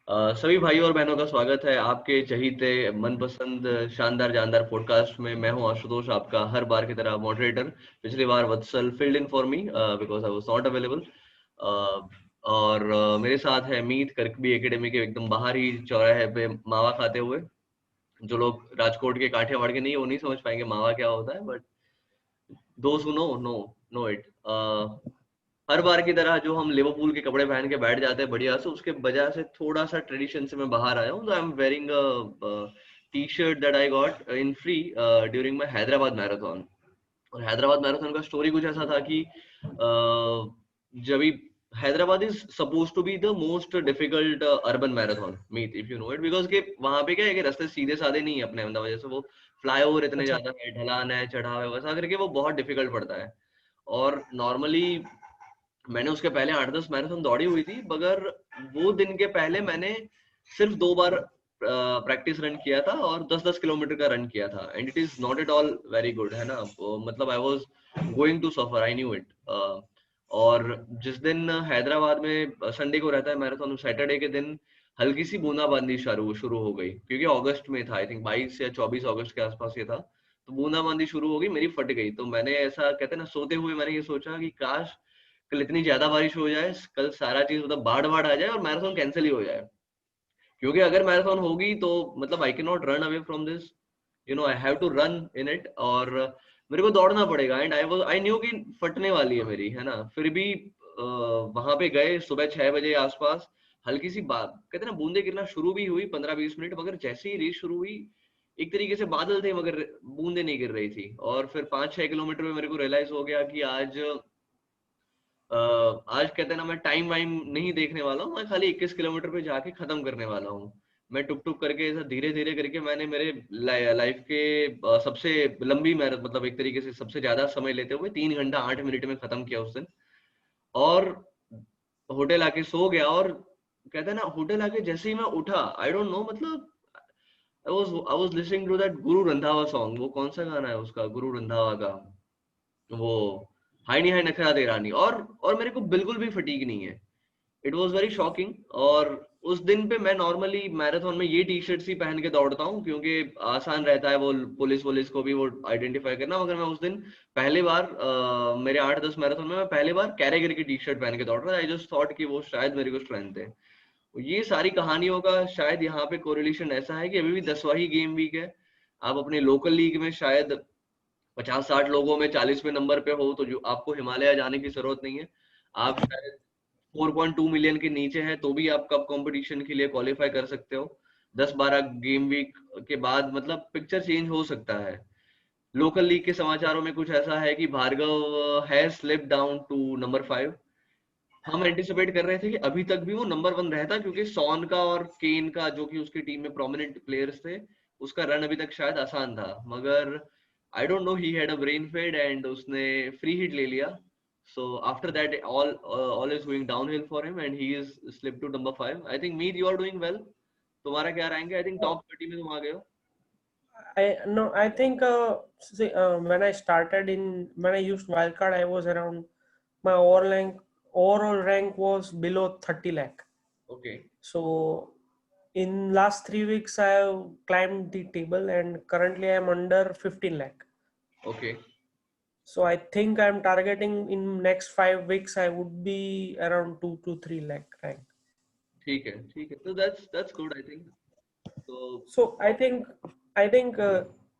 सभी भाइयों और बहनों का स्वागत है आपके चहीते मनपसंद शानदार जानदार पॉडकास्ट में। मैं हूं आशुतोष, आपका हर बार की तरह मॉडरेटर। पिछली बार Vatsal filled in for me because I was not available. और मेरे साथ है मीत करकबी एकेडमी के एकदम बाहर ही चौराहे पे मावा खाते हुए। जो लोग राजकोट के काठियावाड़ के नहीं, वो नहीं समझ पाएंगे मावा क्या होता है, बट दोस्त हु नो इट। हर बार की तरह जो हम लिवरपूल के कपड़े पहन के बैठ जाते हैं बढ़िया से, उसके बजाय से थोड़ा सा ट्रेडिशन से मैं बाहर आया हूँ। I am wearing T shirt that I got in free during my Hyderabad marathon. और हैदराबाद मैराथन का स्टोरी कुछ ऐसा था कि जब Hyderabad is supposed to be the most difficult urban marathon, meet if you know it, because के वहां पे क्या है कि रास्ते सीधे साधे नहीं है अपने अहमदाबाद जैसे। वो फ्लाईओवर इतने अच्छा। ज्यादा है, ढलान है, चढ़ाव है, वैसा करके वो बहुत डिफिकल्ट पड़ता है। और नॉर्मली मैंने उसके पहले 8-10 मैराथन दौड़ी हुई थी, मगर वो दिन के पहले मैंने सिर्फ 2 बार प्रैक्टिस रन किया था और 10-10 किलोमीटर का रन किया था। And it is not at all very good, है ना। मतलब I was going to suffer, I knew it. और जिस दिन हैदराबाद में संडे को रहता है मैराथन, सैटरडे के दिन हल्की सी बूंदाबांदी शुरू शुरू हो गई, क्योंकि अगस्त में था, आई थिंक 22 या 24 अगस्त के आसपास ये था। तो बूंदाबांदी शुरू हो गई, मेरी फट गई। तो मैंने ऐसा कहते हैं ना, सोते हुए मैंने ये सोचा कि काश कल इतनी ज्यादा बारिश हो जाए, कल सारा चीज मतलब बाढ़ बाढ़ आ जाए और मैराथन कैंसिल ही हो जाए। क्योंकि अगर मैराथन होगी तो मतलब I can not run away from this, you know, I have to run in it. और मेरे को दौड़ना पड़ेगा। एंड आई न्यू कि फटने वाली है मेरी, है ना। फिर भी वहां पे गए सुबह 6 बजे आसपास। हल्की सी बात कहते हैं ना, बूंदे गिरना शुरू भी हुई 15-20 मिनट, मगर जैसे ही रेस शुरू हुई, एक तरीके से बादल थे मगर बूंदे नहीं गिर रही थी। और फिर 5-6 किलोमीटर में मेरे को रियलाइज हो गया कि आज कहते हैं ना, मैं टाइम वाइम नहीं देखने वाला हूँ, मैं खाली 21 किलोमीटर पे जाके खत्म करने वाला हूँ। मैं टुक टुक करके ऐसा धीरे धीरे करके मैंने मेरे लाइफ के सबसे लंबी मैराथन, मतलब एक तरीके से सबसे ज्यादा समय लेते हुए 3 घंटा 8 मिनट में खत्म किया उस दिन। और होटल आके सो गया। और कहते हैं ना, होटल आके जैसे ही मैं उठा, आई डोंट नो, मतलब I was listening to that Guru Randhawa song. वो कौन सा गाना है उसका, गुरु रंधावा का, वो हाय नी हाय नखरा दे रानी। और मेरे को बिल्कुल भी फटीग नहीं है। It was very shocking. और उस दिन पे मैं नॉर्मली मैराथन में ये टी शर्ट ही पहन के दौड़ता हूँ, क्योंकि आसान रहता है वो पुलिस वुलिस को भी वो आइडेंटिफाई करना। मगर मैं उस दिन पहली बार मेरे 8-10 मैराथन में मैं पहली बार कैरेगर की टी शर्ट पहन के दौड़ रहा था। आई जस्ट थॉट कि वो शायद मेरे को स्ट्रेंथ है। ये सारी कहानियों का शायद यहाँ पे कोरिलेशन ऐसा है कि अभी भी 10वां ही गेम वीक है। आप अपने लोकल लीग में शायद 50-60 लोगों में 40वें नंबर पे हो, तो जो आपको हिमालय जाने की जरूरत नहीं है। आप शायद 4.2 मिलियन के नीचे है तो भी आप कप कंपटीशन के लिए क्वालिफाई कर सकते हो। 10-12 गेम वीक के बाद मतलब पिक्चर चेंज हो सकता है। लोकल लीग के समाचारों में कुछ ऐसा है कि Bhargav has slip down to number 5। हम एंटिसिपेट कर रहे थे कि अभी तक भी वो नंबर 1 रहता, क्योंकि सॉन का और केन का, जो कि उसकी टीम में प्रोमिनेंट प्लेयर्स थे, उसका रन अभी तक शायद आसान था। मगर I don't know, he had a brain fade and उसने फ्री हिट ले लिया। So after that all is going downhill for him and he is slip to number 5। I think Meet, you are doing well. तुम्हारा क्या rank है? I think top 30 में तुम आ गए हो। I no, I think see, when I started when I used wildcard, I was around my overall rank was below 30 lakh. Okay. So in last 3 weeks, I have climbed the table and currently I am under 15 lakh. Okay. So I think I'm targeting in next 5 weeks I would be around 2 to 3 lakh rank. ठीक है, ठीक है, तो that's good I think. तो So I think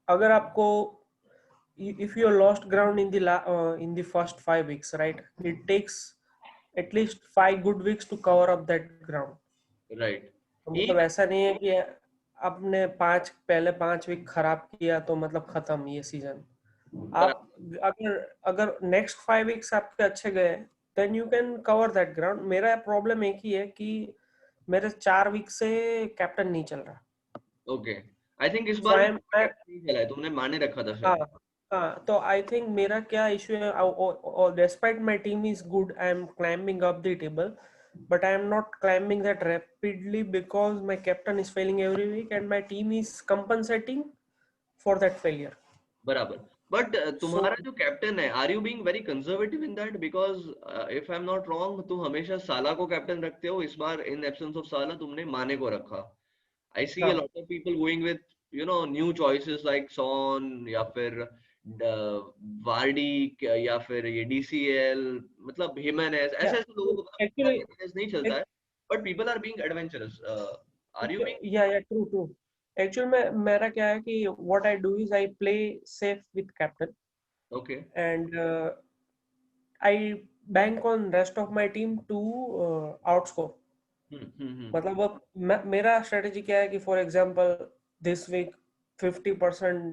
अगर आपको if you lost ground in in the first 5 weeks, right? It takes at least 5 good weeks to cover up that ground. Right. तो मतलब एक ऐसा नहीं है कि आपने पहले 5 वीक खराब किया तो मतलब खत्म ये सीजन। आप अगर अगर नेक्स्ट 5 वीक्स आपके अच्छे गए, then you can cover that ground. मेरा प्रॉब्लम एक ही है कि मेरे 4 वीक से कैप्टन नहीं चल रहा। ओके। आई थिंक इस सो बार भी आई एम कैप्टन नहीं चला है, तुमने माने रखा था हाँ, शायद। हाँ, तो आई थिंक मेरा क्या इशू है, despite my team is good, I am climbing up the table, but I am not climbing that rapidly because my captain is failing every week and my team is compensating for that failure. बराबर। But So तुम्हारा जो captain है, are you being very conservative in that? Because if I am not wrong, तुम हमेशा साला को captain रखते हो, इस बार इन एब्सेंस ऑफ साला तुमने माने को रखा। आई सी अ हाँ lot of people going with new choices like Son, या फिर वार्डी, या फिर ये डीसीएल, मतलब हिमेनेस, या ऐसे ऐसे लोगों को, मतलब एक्चुअली हिमेनेस नहीं चलता है, but people are being adventurous. Are you being? या ट्रू ट्रू एक्चुअली मैं मेरा क्या है कि what I do is I play safe with captain okay. And I bank on rest of my team to outscore hmm. मतलब अब मेरा strategy क्या है कि फॉर एग्जांपल दिस वीक 50%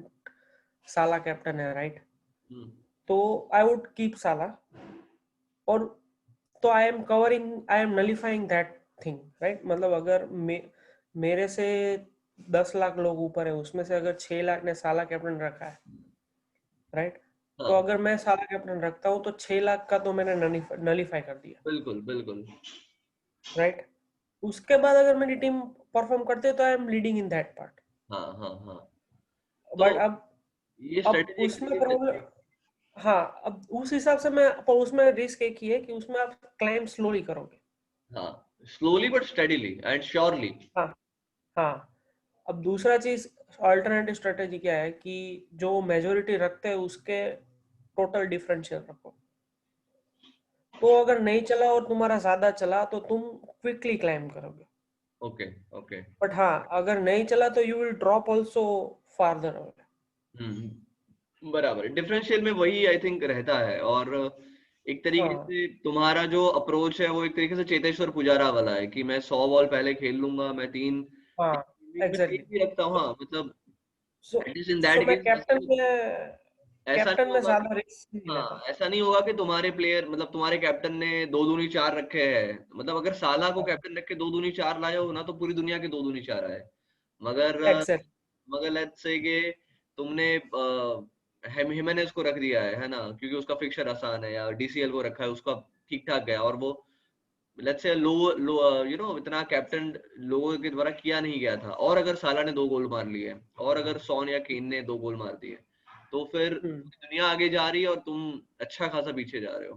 साला कैप्टन है राइट हम्म। तो आई वुड कीप साला और तो I am nullifying that thing right मतलब अगर मेरे से 10 लाख लोग ऊपर है उसमें से अगर 6 लाख ने साला कैप्टन रखा है राइट तो हाँ, अगर मैं साला कैप्टन रखता हूँ तो 6 लाख का तो मैंने नलीफाई कर दिया बिल्कुल बिल्कुल। राइट उसके बाद अगर मेरी टीम परफॉर्म करते है तो I am leading in that part हाँ हाँ हाँ। तो बट ये अब स्ट्रेटेजी एक उसमें तरीके से प्रॉब्लम अच्छी। हाँ अब उस हिसाब से मैं पर उसमें रिस्क एक ही है कि उसमें आप क्लाइम स्लोली करोगे हाँ, slowly but steadily and surely. हाँ हाँ अब दूसरा चीज अल्टरनेटिव स्ट्रेटेजी क्या है कि जो मेजोरिटी रखते हैं उसके टोटल डिफरेंशियल रखो तो अगर नहीं चला और तुम्हारा ज्यादा चला तो तुम क्विकली क्लाइम करोगे ओके ओके। बट हाँ अगर नहीं चला तो you will drop also farther away बराबर, डिफरेंशियल में वही आई थिंक रहता है। और एक तरीके हाँ से तुम्हारा जो अप्रोच है वो एक तरीके से चेतेश्वर पुजारा वाला है कि मैं 100 बॉल पहले खेल लूंगा, मैं तीन हाँ मैं एग्जैक्टली तीन भी रखता हूँ, हाँ, मतलब so at least in so that मैं केस ऐसा नहीं, ऐसा कैप्टन नहीं में होगा कि, ज्यादा रिस्क नहीं लेता हाँ, ऐसा नहीं होगा कि तुम्हारे प्लेयर, मतलब तुम्हारे कैप्टन ने दो दूनी चार रखे हैं, मतलब अगर साला को हाँ कैप्टन रख के दो दूनी चार लाए हो ना, तो पूरी दुनिया के दो दूनी चार आए। मगर एग्जैक्ट मगर लेट्स से कि तुमने हिमेनेस को रख दिया है ना, क्योंकि उसका फिक्सर आसान है, या डीसीएल को रखा है, उसका ठीक ठाक गया, और वो लेट्स से लो लो इतना कैप्टन लोगों के द्वारा किया नहीं गया था, और अगर साला ने दो गोल मार लिए, और अगर सॉन या केन ने दो गोल मार दिए, तो फिर हम्म दुनिया आगे जा रही है और तुम अच्छा खासा पीछे जा रहे हो।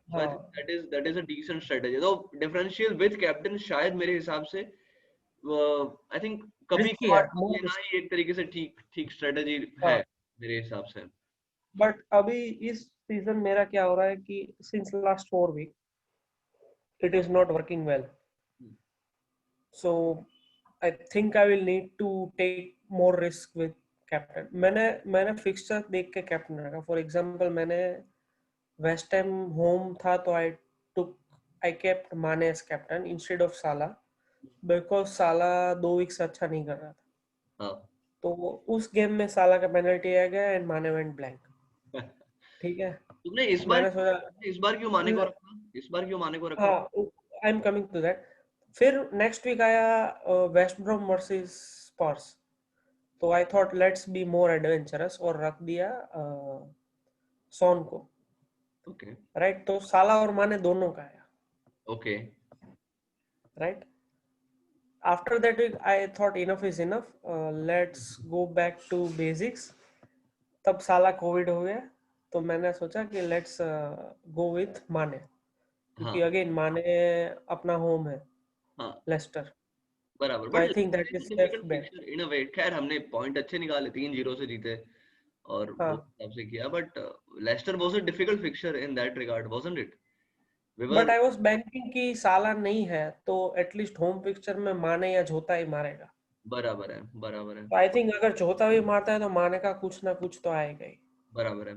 सो आई थिंक हाँ that is a decent strategy. तो डिफरेंशियल विद कैप्टन शायद मेरे हिसाब से आई थिंक कभी रिस्की है कभार कर मोर लेना ही एक तरीके से ठीक ठीक स्ट्रेटेजी है हाँ मेरे हिसाब से। बट अभी इस सीजन मेरा क्या हो रहा है कि since last 4 week it is not working well so I think I will need to take more risk with captain मैंने मैंने फिक्सचर देख के कैप्टन रखा फॉर एग्जांपल मैंने वेस्ट हैम होम था तो I kept Mane as captain instead of Salah because Salah 2 week से अच्छा नहीं कर रहा था हाँ। तो उस गेम में साला का पेनल्टी आ गया एंड माने वेंट ब्लैंक ठीक है तुमने मैंने सोचा इस बार क्यों माने को रखा? इस बार क्यों माने को रखा? हाँ I am coming to that फिर नेक्स्ट वीक आया वेस्ट ब्रोम वर्सेस स्पर्स तो I thought let's be more adventurous और रख दिया सॉन को ओके राइट तो साला और माने दोनों का आया okay. Right after that week I thought enough is enough let's go back to basics तब साला कोविड हो गया तो मैंने सोचा कि लेट्स गो विथ माने क्योंकि हाँ अगेन माने अपना होम है हाँ, लेस्टर बराबर, तो but I think that Leicester is is a safe difficult bet fixture in a way. खैर, हमने पॉइंट अच्छे निकाले, 3-0 से जीते, और वो हाँ हिसाब से किया, but Leicester was a difficult fixture in that regard, wasn't it? We but were, I was banking कि साला नहीं है तो एटलीस्ट होम पिक्चर में माने या झोता ही मारेगा बराबर है, बराबर है, तो आई थिंक अगर झोता भी मारता है तो माने का कुछ ना कुछ तो आएगा ही बराबर है।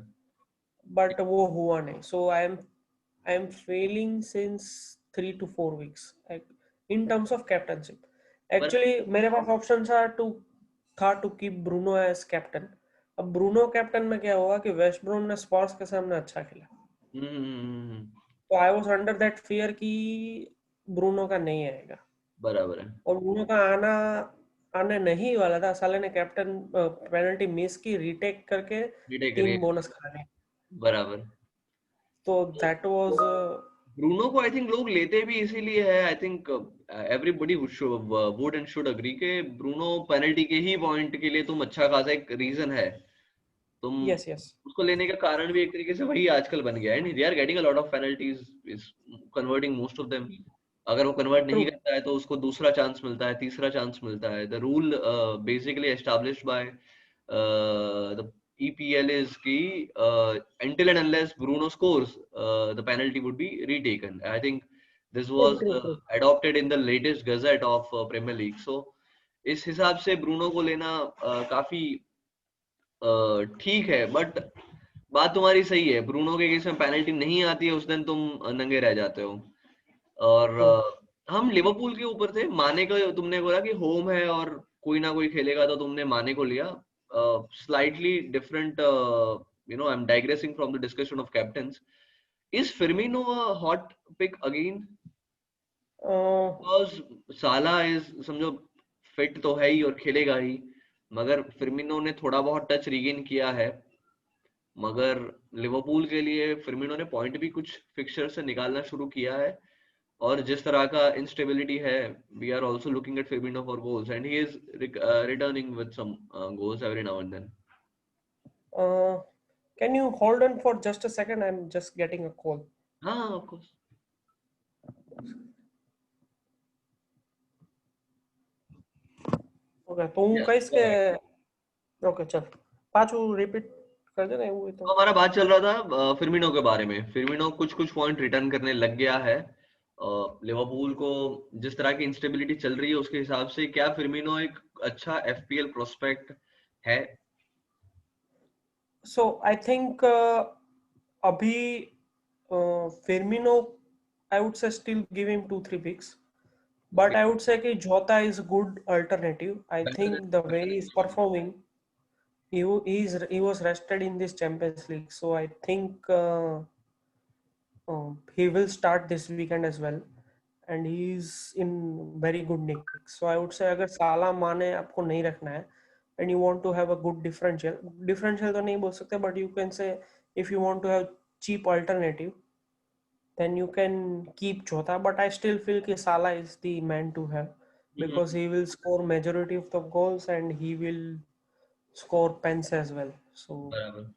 बट वो हुआ नहीं so I am feeling since 3 to 4 weeks in terms of captaincy बराबर। एक्चुअली मेरे पास ऑप्शन था to keep Bruno as captain अब ब्रूनो कैप्टन में क्या हुआ कि वेस्ट ब्रूम ने स्पर्स के सामने अच्छा खेला हम्म। तो I was under that fear कि ब्रूनो का नहीं आएगा बराबर है। और ब्रूनो का आने नहीं वाला था साले ने कैप्टन पेनल्टी मिस की रीटेक करके रिटेक 3 बोनस खा गए बराबर। तो दैट वाज ब्रूनो को आई थिंक लोग लेते भी इसीलिए है, I think everybody would and should agree के ब्रूनो पेनल्टी के ही पॉइंट के लिए तुम अच्छा खासा एक रीजन है। तुम यस यस उसको लेने का कारण भी एक तरीके से वही आजकल बन गया है, and they are getting a lot of penalties, is converting most of them. अगर वो कन्वर्ट ट्रू नहीं करता है तो उसको दूसरा चांस मिलता है, तीसरा चांस मिलता है। The rule basically established by the EPL is कि until and unless Bruno scores, the penalty would be retaken. I think this true was true true adopted in the latest gazette of Premier League. So इस हिसाब से Bruno को लेना काफी ठीक है, but बात तुम्हारी सही है, ब्रूनो के केस में पेनल्टी नहीं आती है उस दिन तुम नंगे रह जाते हो। और ट्रू हम लिवरपूल के ऊपर थे, माने का तुमने बोला कि होम है और कोई ना कोई खेलेगा तो तुमने माने को लिया। Slightly different, I am digressing from the discussion of captains. Is Firmino a hot pick again? Because Salah is, समझो, फिट तो है ही और खेलेगा ही, मगर फिर्मिनो ने थोड़ा बहुत टच रीगेन किया है। मगर लिवरपूल के लिए फिर्मिनो ने पॉइंट भी कुछ फिक्सचर से निकालना शुरू किया है, और जिस तरह का इंस्टेबिलिटी है, we are also looking at Firmino for goals, and he is returning with some goals every now and then. can you hold on for just a second? I'm just getting a call. हाँ, of course. Okay, तो હું કહીશ કે okay ચલ પાછું repeat કરજે ને એવું હોય तो हमारा बात चल रहा था फिर्मिनो के बारे में। फिर्मिनो कुछ कुछ पॉइंट रिटर्न करने लग गया है। लिवरपूल को जिस तरह की इंस्टेबिलिटी चल रही है उसके हिसाब से क्या फिर्मिनो एक अच्छा FPL प्रोस्पेक्ट है? सो आई थिंक अभी Firmino, I would say still give him 2-3 picks, but okay, I would say कि Jota is a good alternative. I बेहतर think the way बेहतर he's suggestion। performing, he was rested in this Champions League, so I think he will start this weekend as well, and he's in very good nick. So I would say अगर साला माने आपको नहीं रखना है and you want to have a good differential तो नहीं बोल सकते, but you can say if you want to have cheap alternative, then you can keep Jota. But I still feel कि Salah is the man to have because he will score majority of the goals and he will score pens as well. So बराबर।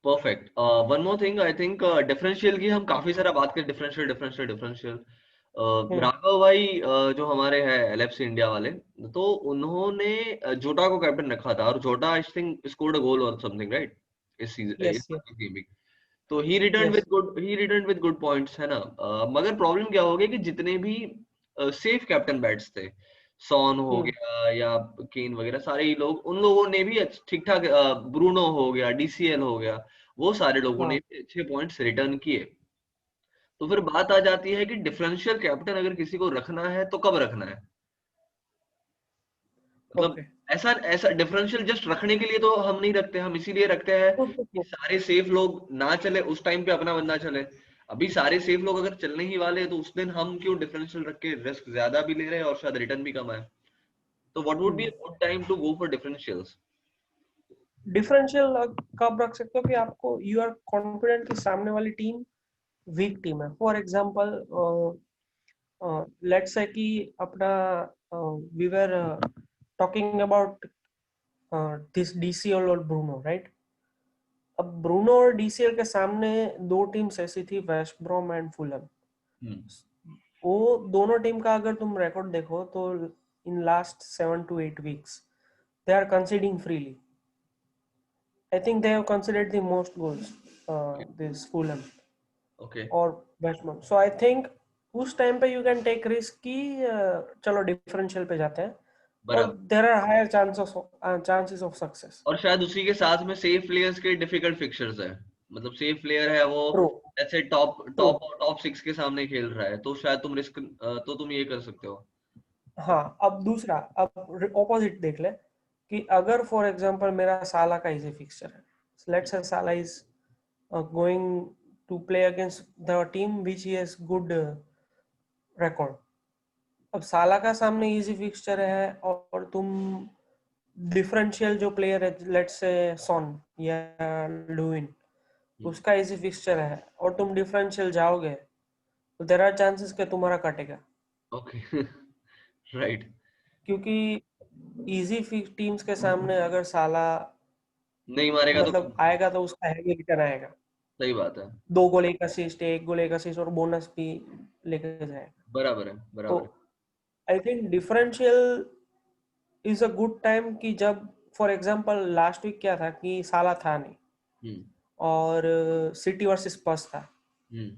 Perfect. One more thing, I think differential की हम काफी सारा बात करें, differential differential differential. hmm, Raghav भाई जो हमारे हैं LFC इंडिया वाले, तो उन्होंने जोटा को कैप्टन रखा था, और जोटा आई थिंक स्कोर्ड अ गोल और समथिंग, राइट? इस सीजन, इस yes yes गेम में। तो ही yes return with good points, है ना? मगर प्रॉब्लम क्या हो गया कि जितने भी सेफ कैप्टन बैट्स थे, सॉन हो hmm, गया या केन वगैरह, सारे ही लोग, उन लोगों ने भी ठीक ठाक, ब्रूनो हो गया, DCL हो गया, वो सारे लोगों ने हाँ भी अच्छे पॉइंट्स रिटर्न किए। तो फिर बात आ जाती है कि डिफरेंशियल कैप्टन अगर किसी को रखना है तो कब रखना है? मतलब okay ऐसा ऐसा डिफरेंशियल जस्ट रखने के लिए तो हम नहीं रखते, हम इसीलिए रखते हैं true, true, कि true. सारे सेफ लोग ना चले उस टाइम पे, अपना बंदा चले। अभी सारे सेफ लोग अगर चलने ही वाले हैं तो उस दिन हम क्यों डिफरेंशियल रख के रिस्क ज्यादा भी ले रहे हैं और शायद रिटर्न भी कम आए? तो what would be Hmm. A good time to go for differentials? Differential कब रख सकते हो कि आपको यू आर कॉन्फिडेंट कि सामने वाली टीम वीक टीम है। फॉर एग्जांपल लेट्स से कि अपना we were talking about this DCL और ब्रूनो, राइट? अब ब्रूनो और DCL के सामने दो टीम्स ऐसी थी, West Brom and Fulham. Hmm. वो दोनों टीम का अगर तुम रिकॉर्ड देखो तो इन last 7 to 8 weeks they are conceding freely. I think they have conceded the most goals, this Fulham okay. और West Brom. So I think उस टाइम पे you can take risk कि चलो डिफरेंशियल पे जाते हैं और बराबर। there are higher chances of success. और शायद उसी के साथ में सेफ प्लेयर्स के डिफिकल्ट फिक्चर्स है, मतलब सेफ प्लेयर है वो, True, ऐसे टॉप true. टॉप टॉप 6 के सामने खेल रहा है, तो शायद तुम रिस्क, तो तुम ये कर सकते हो। हाँ, अब दूसरा, अब ऑपोजिट देख ले कि अगर फॉर एग्जांपल मेरा साला का इजी फिक्सचर है, let's say Salah is going to play against the team which he has good record. अब साला का सामने इजी फिक्सचर है और तुम डिफरेंशियल जो प्लेयर है लेट्स से सॉन या लुइन, उसका इजी फिक्सचर है और तुम डिफरेंशियल जाओगे तो देयर आर चांसेस कि तुम्हारा कटेगा, ओके। राइट। क्योंकि इजी टीम्स के सामने अगर साला नहीं मारेगा तो मतलब आएगा तो उसका हैवी रिटर्न आएगा, सही बात है, 2 गोल 1 असिस्ट, 1 गोल 1 असिस्ट और बोनस भी लेके जाएगा। बराबर है, तो बराबर है। I think differential is a good time कि जब फॉर एग्जांपल लास्ट वीक क्या था कि साला था नहीं हम्म और सिटी वर्सेस स्पर्स था, हम्म।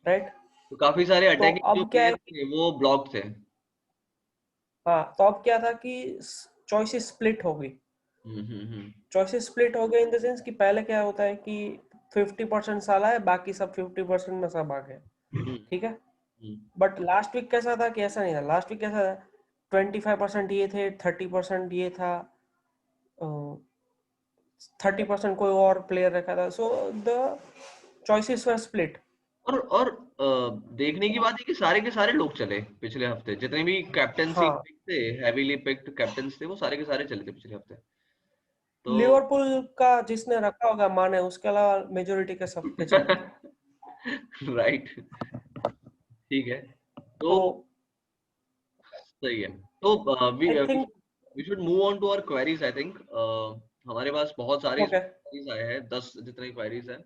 राइट? तो काफी सारे तो अटैकिंग जो अब क्या है प्लेयर कि थे वो ब्लॉक थे। हाँ, तो अब क्या था कि चॉइसेस स्प्लिट हो गई। हम्म। चॉइसेस स्प्लिट हो गए इन द सेंस कि पहले क्या होता है कि 50% साला है, बाकी सब 50% में सब आ गए, हम्म ठीक है? हम्म। बट लास्ट वीक कैसा था कि ऐसा नहीं था। लास्ट वीक कैसा था, 25% ये थे, 30% ये था, 30% कोई और प्लेयर रखा था। So the choices were split. और देखने की बात है कि सारे के सारे लोग चले पिछले हफ्ते, जितने भी कैप्टेंसी हाँ, थे, हैवीली पिक्ड कैप्टन्स थे, वो सारे के सारे चले थे पिछले हफ्ते। तो लिवरपूल का जिसने रखा होगा माने, उसके अलावा मेजोरिटी के सब के चले थे। राइट, ठीक है। तो तो सही है। तो we I think we should move on to our queries, I think. हमारे पास बहुत सारे ओके, क्वेरीज आए हैं, 10 जितने क्वेरीज हैं।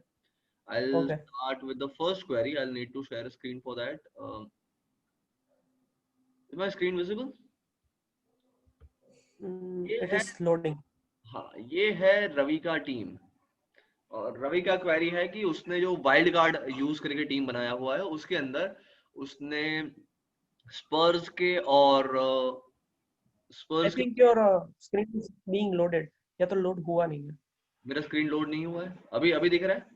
I'll okay, start with the first query. I'll need to share a screen for that. Is my screen visible? ये it है, इज लोडिंग। हाँ, ये है रवि का टीम। और रवि का क्वेरी है कि उसने जो वाइल्ड कार्ड यूज करके टीम बनाया हुआ है, उसके अंदर उसने स्पर्स के और आई स्पर्स के, think your screen is being loaded, या तो लोड हुआ नहीं है। मेरा स्क्रीन लोड नहीं हुआ है अभी, अभी दिख रहा है?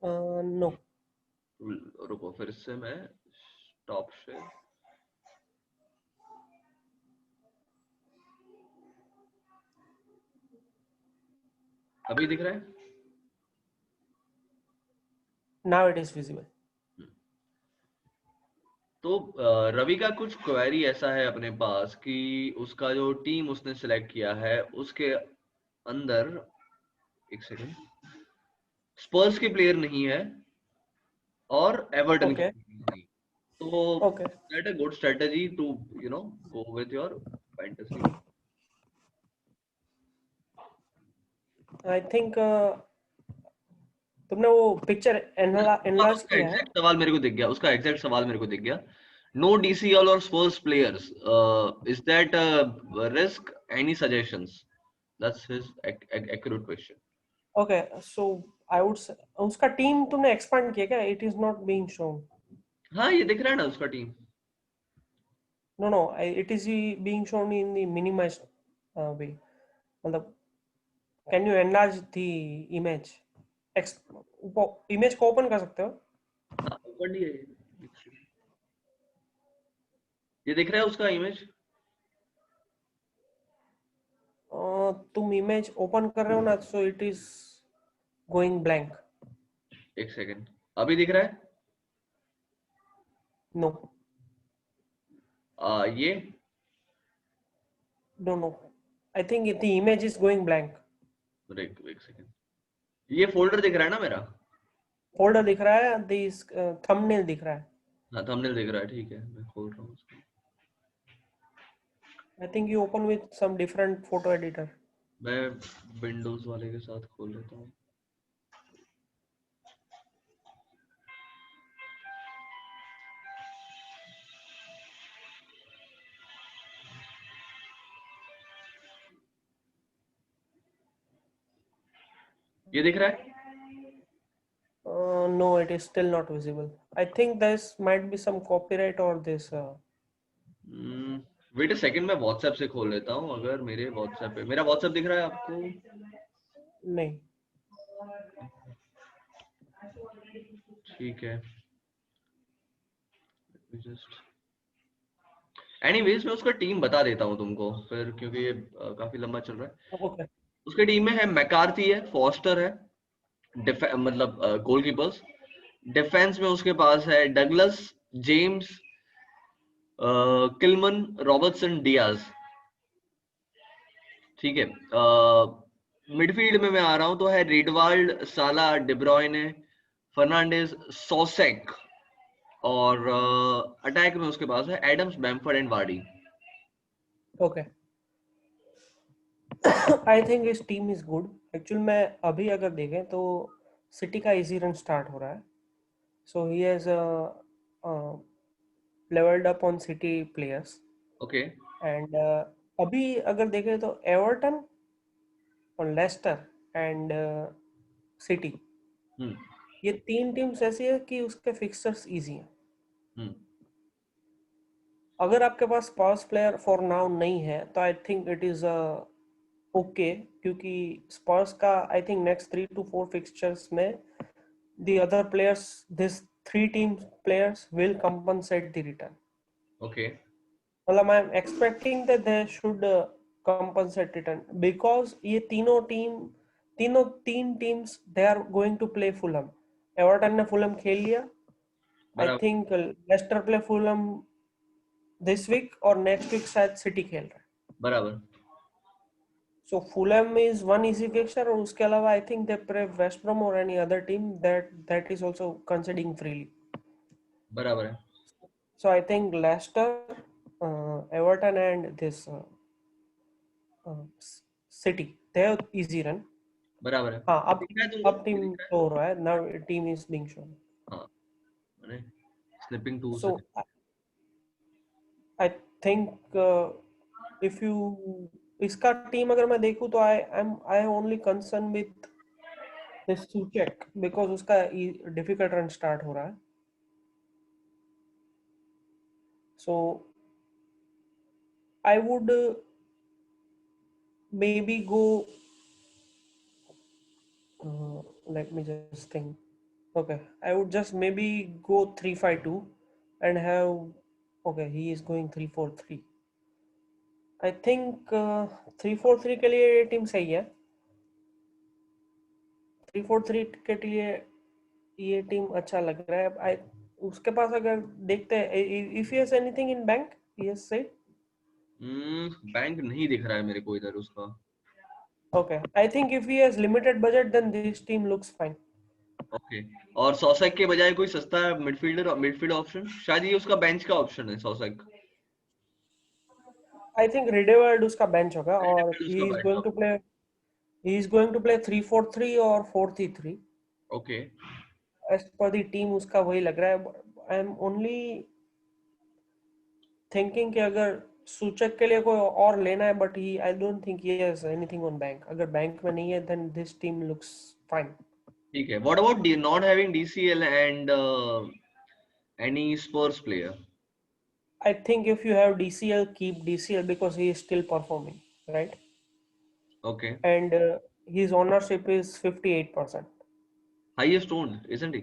नो। रुको, फिर से मैं टॉप से, अभी दिख रहा है? Now it is visible. तो रवि का कुछ क्वेरी ऐसा है अपने पास कि उसका जो टीम उसने सिलेक्ट किया है उसके अंदर, एक सेकंड, स्पर्स के प्लेयर नहीं है और एवर्टन के ओके, प्लेयर नहीं। तो okay. That a good strategy to go with your fantasy. I think तुमने वो पिक्चर हाँ, एनलार्ज उसका किया है? एग्जैक्ट सवाल मेरे को दिख गया, उसका एग्जैक्ट सवाल मेरे को दिख गया। नो डीसीएल और Spurs players, is that risk, any suggestions? That's his accurate question. Okay, so I would, उसका टीम तुमने एक्सपांड किया क्या? It is not being shown. हाँ, ये दिख रहा है ना उसका team. No, no, it is being shown in the minimized way. मतलब can you enlarge the image? Image को ओपन कर सकते हो? हाँ, ऊपर नहीं है ये दिख रहा है उसका इमेज। तुम इमेज ओपन कर रहे हो ना, so it is going blank. एक सेकंड, अभी दिख रहा है? नो, ये no, no, I think the image is going blank. एक सेकंड, ये फोल्डर दिख रहा है ना मेरा? फोल्डर दिख रहा है, दिस थंबनेल दिख रहा है। हाँ, थंबनेल दिख रहा है, ठीक है, मैं खोल रहा हूँ उसको। I think you open with some different photo editor. मैं विंडोज वाले के साथ खोल लेता हूँ। ये दिख रहा है? No, it is still not visible. I think this might be some copyright or this. Wait a second, मैं व्हाट्सएप से खोल लेता हूँ। अगर मेरे व्हाट्सएप पे, मेरा व्हाट्सएप दिख रहा है आपको? नहीं। ठीक है, जस्ट एनीवेज मैं उसका टीम बता देता हूँ तुमको फिर, क्योंकि ये काफी लंबा चल रहा है। Okay. उसके टीम में है मैकार्थी है, फॉस्टर है, मतलब गोलकीपर्स। डिफेंस में उसके पास है डगलस, जेम्स, किलमन, रॉबर्टसन, डियाज। ठीक है। मिडफील्ड में मैं आ रहा हूं तो है रिडवाल्ड, साला, डिब्रॉयने, फर्नांडिस, सोसेक। और अटैक में उसके पास है Adams, Bamford and Vardy. Okay. I think इस टीम इज गुड एक्चुअली। मैं अभी अगर देखें तो सिटी का इजी रन स्टार्ट हो रहा है, so he has levelled up on City players. Okay. And अभी अगर देखें तो एवर्टन और लेस्टर एंड सिटी, हम्म ये तीन टीम्स ऐसी है कि उसके फिक्सर्स इजी हैं। हम्म अगर आपके पास पास प्लेयर फॉर नाउ नहीं है तो I think it is okay, क्योंकि स्पर्स का I think next 3 to 4 fixtures में the other players, this three team players will compensate the return. Okay. मतलब I am expecting that they should compensate return because ये तीनों तीन teams they are going to play Fulham. Everton ने Fulham खेल लिया, I बराबर think Leicester play Fulham this week और next week शायद सिटी खेल रहा है। बराबर so Fulham is one easy fixture और उसके अलावा I think they play West Brom और any other team that is also considering freely. बराबर है। So I think Leicester, Everton, and this City, they have easy run. बराबर है। हाँ, दिख रहा है तुमको, अब ये टीम दिख रहा है। शो हो रहा है, now team is being shown. हाँ, मैंने स्लिपिंग टू से। So I think if you इसका टीम अगर मैं देखूँ तो I am only concerned with this Suchek because उसका difficult run start हो रहा है. So I would maybe go. Let me just think. Okay, I would just maybe go 3-5-2 and have. Okay, he is going 3-4-3. I think 3-4-3 के लिए ये team सही है। 3-4-3 के लिए ये टीम अच्छा लग रहा है। उसके पास अगर देखते हैं if he has anything in bank, yes say. Bank नहीं दिख रहा है मेरे को इधर उसका। Okay, I think if he has limited budget, then this team looks fine. Okay. और सोसैक के बजाय कोई सस्ता मिडफील्ड ऑप्शन, शायद ये उसका बेंच का ऑप्शन है सोसैक। I think Redewald उसका बेंच होगा और उसका bench option. he is going to play 3-4-3 और 4-3-3 okay. as per the team। उसका वही लग रहा है। आई एम ओनली थिंकिंग कि अगर सूचक के लिए कोई और लेना है, but he I don't think he has anything on bank. अगर बैंक में नहीं है then this team looks fine. ठीक है। What about not having DCL and any Spurs player? I think if you have DCL, keep DCL because he is still performing, right? ओके। And his ownership is 58% highest owned isn't he?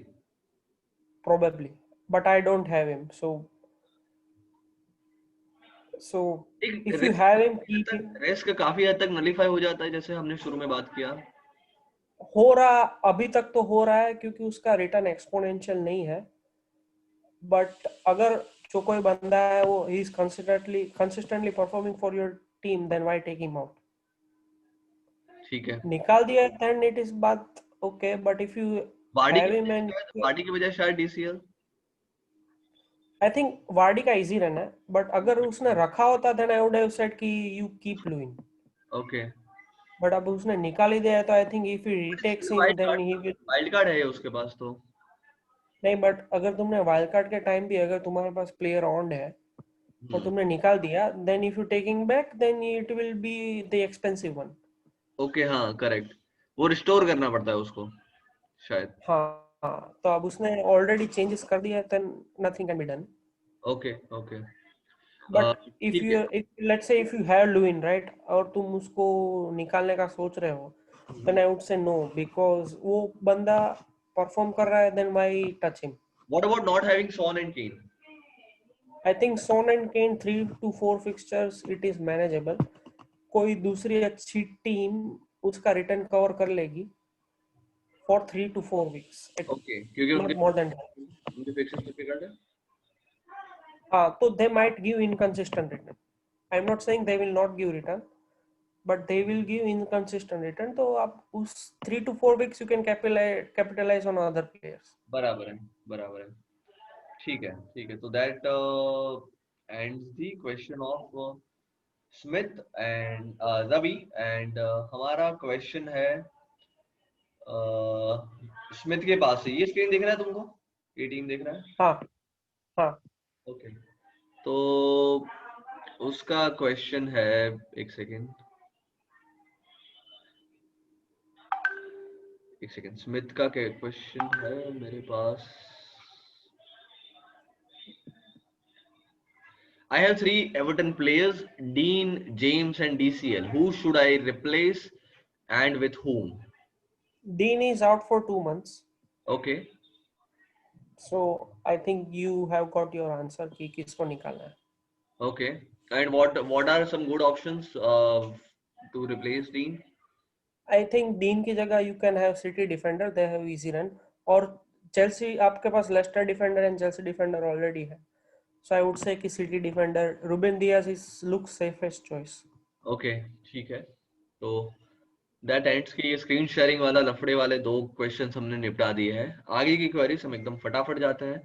probably, but I don't have him, so एक if you have him, keep him. Risk काफी हद तक nullify हो जाता है, जैसे हमने शुरू में बात किया। हो रहा, अभी तक तो हो रहा है क्योंकि उसका रिटर्न एक्सपोनेंशियल नहीं है, बट अगर जो कोई बंदा है वो he is consistently performing for your team, then why take him out? ठीक है। निकाल दिया देन इट इज बात okay, but if you Vardy have के हिम बजाय एंड शायद, वार्डी के बजाय शायद डीसीएल। आई थिंक वार्डी का इजी रन है, बट अगर उसने रखा होता then I would have said कि you keep Lewin, okay. But अब उसने निकाल ही दिया है तो I think if he retakes him wild then card, he will. Wild card है उसके पास तो। नहीं, बट अगर तुमने वाइल्ड कार्ड के टाइम भी अगर तुम्हारे पास प्लेयर ऑन है और तुमने निकाल दिया, then if you taking back then it will be the expensive one. Okay, हाँ करेक्ट। वो रिस्टोर करना पड़ता है उसको शायद। हाँ हाँ, तो अब उसने ऑलरेडी चेंजेस कर दिया है, then nothing can be done. Okay okay. But if ठीक है। You let's say if you have Lewin right और तुम उसको निकालने का सोच रहे हो, then I would say no, because वो बंदा परफॉर्म कर रहा है, then why touch him? What about not having Son and Kane? I think Son and Kane 3 to 4 fixtures it is manageable. कोई दूसरी अच्छी टीम उसका रिटर्न कवर कर लेगी फॉर 3 to 4 weeks, ओके, क्योंकि नॉट मोर देन। उनके fixes difficult है। हाँ, तो they might give inconsistent return. I'm not saying they will not give return, but they will give inconsistent return. तो आप उस 3 to 4 weeks you can capitalize on other players. बराबर है, बराबर है। ठीक है, ठीक है। तो that ends the question of Smith and Ravi and हमारा क्वेश्चन है स्मिथ के पास से। ये स्क्रीन दिख रहा है तुमको? ये टीम दिख रहा है? हाँ हाँ। ओके, तो उसका क्वेश्चन है, एक सेकेंड एक सेकेंड, स्मिथ का क्वेश्चन है मेरे पास। I have three Everton players, Dean, James, and DCL. Who should I replace and with whom? Dean is out for 2 months. Okay, So I think you have got your answer कि किसको निकालना है. okay. And what are some good options to replace Dean? I think Dean की जगह you can have City defender. They have easy run. और Chelsea आपके पास Leicester defender and Chelsea defender already है. So I would say कि City defender Ruben Dias is looks safest choice. Okay, ठीक है। तो that ends की screen sharing वाला लफड़े वाले दो क्वेश्चंस हमने निपटा दिए हैं। आगे की क्वेरीज हम एकदम फटाफट जाते हैं।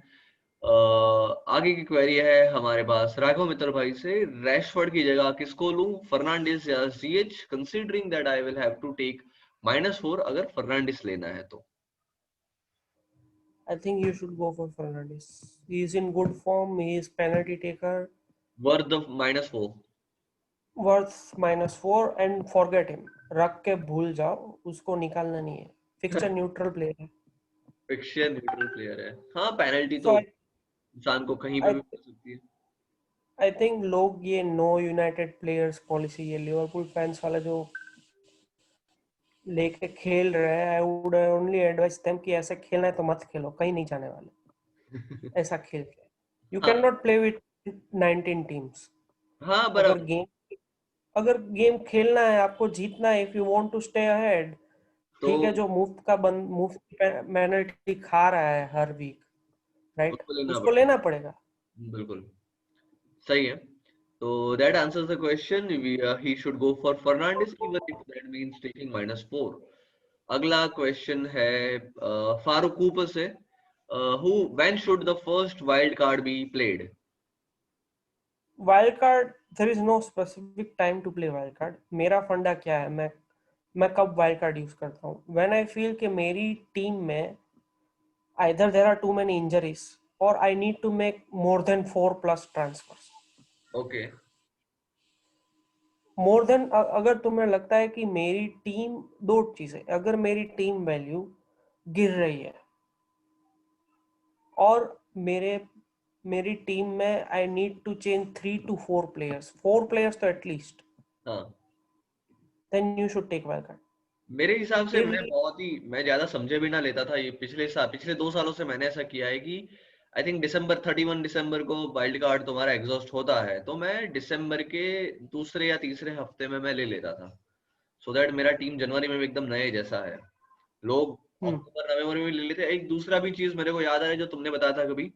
आगे की क्वेरी है हमारे पास राघव मित्र भाई से, रैशफोर्ड की जगह किसको लूं, फर्नांडिस या CH, considering that I will have to take -4 अगर फर्नांडिस लेना है तो। I think you should go for Fernandes. He is in good form. He is penalty taker. Worth the -4। Worth -4 and forget him. रख के भूल जाओ, उसको निकालना नहीं है. Fixture neutral player है. फिक्शन न्यूट्रल प्लेयर है। हाँ, पेनल्टी So तो इंसान को कहीं पे I भी मिल सकती है। I think लोग ये नो यूनाइटेड प्लेयर्स पॉलिसी, ये लिवरपूल फैंस वाला जो लेके खेल रहे हैं, I would only advice them कि ऐसे खेलना है तो मत खेलो, कहीं नहीं जाने वाले ऐसा खेल के। यू कैन हाँ नॉट प्ले विथ 19 टीम्स। हाँ, अगर बराबर। गेम अगर गेम खेलना है, आपको जीतना है, if you want to stay ahead, तो ठीक है, जो मुफ्त पेनल्टी खा रहा है हर वीक, राइट, उसको लेना उसको पड़ेगा। लेना पड़ेगा। बिल्कुल सही है। तो that answers the question, he should go for Fernandes even if that means taking -4। अगला क्वेश्चन है फारूक कूपर से, who when should the first wild card be played? Wild card, there is no specific time to play wild card. मेरा फंडा क्या है, मैं कब wild card use करता हूँ, व्हेन आई फील कि मेरी टीम में either there are too many injuries or I need to make more than 4+ transfers. Okay, more than, अगर तुम्हें लगता है कि मेरी टीम, दो चीजें, अगर मेरी टीम वैल्यू गिर रही है और मेरी टीम में I need to change 3 to 4 players, 4 players तो एटलीस्ट, हाँ। Then you should take wild card. मेरे हिसाब से फिर मैं ज्यादा समझे भी ना लेता था ये। पिछले 2 सालों से मैंने ऐसा किया है कि आई थिंक 31 दिसंबर को वाइल्ड कार्ड तुम्हारा एग्जॉस्ट होता है, तो मैं दिसंबर के दूसरे या तीसरे हफ्ते में मैं ले लेता था, सो दैट मेरा टीम जनवरी में भी एकदम नए जैसा है। लोग अक्टूबर नवंबर में भी ले लेते हैं। एक दूसरा भी चीज मेरे को याद आ रहा है जो तुमने बताया था कभी,